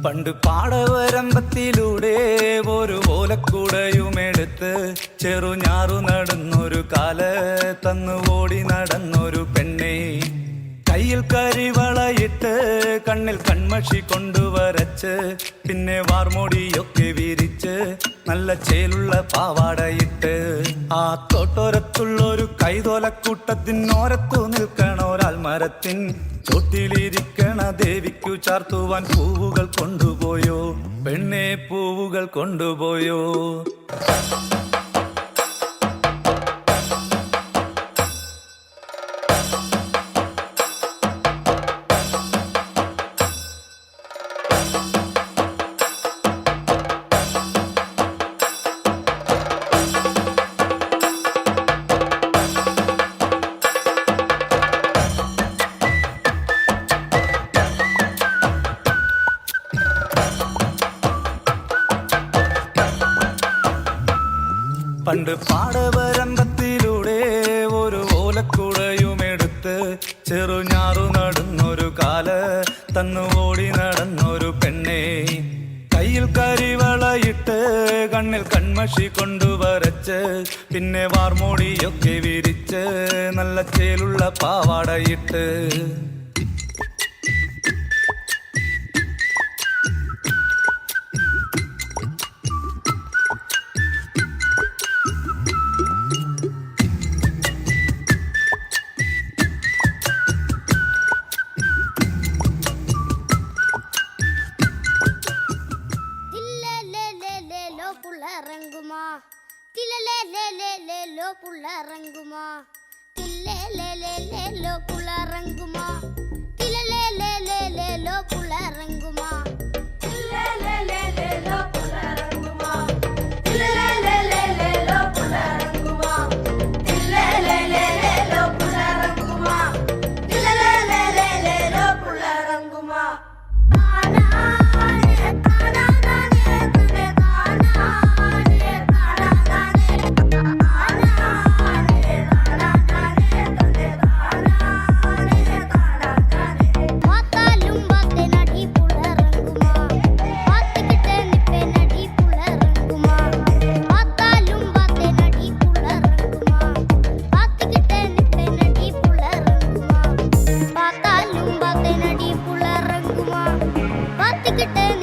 പണ്ട് പാടവരമ്പത്തിലൂടെ ഒരു ഓലക്കുടയുമെടുത്ത് ചെറുഞാറു നടന്നൊരു കാല തന്നു ഓടി നടന്നൊരു പെണ്ണെ. കയ്യിൽ കരിവളയിട്ട് കണ്ണിൽ കൺമഷി കൊണ്ടുവരച്ച് പിന്നെ വാർമോടിയൊക്കെ വിരിച്ച് നല്ല ചേലുള്ള പാവാടയിട്ട് ആ തോട്ടോരത്തുള്ളൊരു കൈതോലക്കൂട്ടത്തിനോരത്തു നിൽക്കണ ഒരാൾ മരത്തിൻ ചോട്ടിലിരിക്കണ ദേവിക്കു ചാർത്തുവാൻ പൂവുകൾ കൊണ്ടുപോയോ പെണ്ണെ, പൂവുകൾ കൊണ്ടുപോയോ. പണ്ട് പാടവരമ്പത്തിലൂടെ ഒരു ഓലക്കുടയുമെടുത്ത് ചെറുഞാറു നടന്നൊരു കാല തന്നു ഓടി നടന്നൊരു പെണ്ണെ. കയ്യിൽ കരിവളയിട്ട് കണ്ണിൽ കൺമഷി കൊണ്ടുവരച്ച് പിന്നെ വാർമോടിയൊക്കെ വിരിച്ച് നല്ല ചേലുള്ള പാവാടയിട്ട് lo pularanguma tillelelele lo pularanguma tillelelele lo pularanguma tillelelele lo pularanguma tillelelele lo pularanguma tillelelele lo pularanguma tillelelele lo pularanguma Get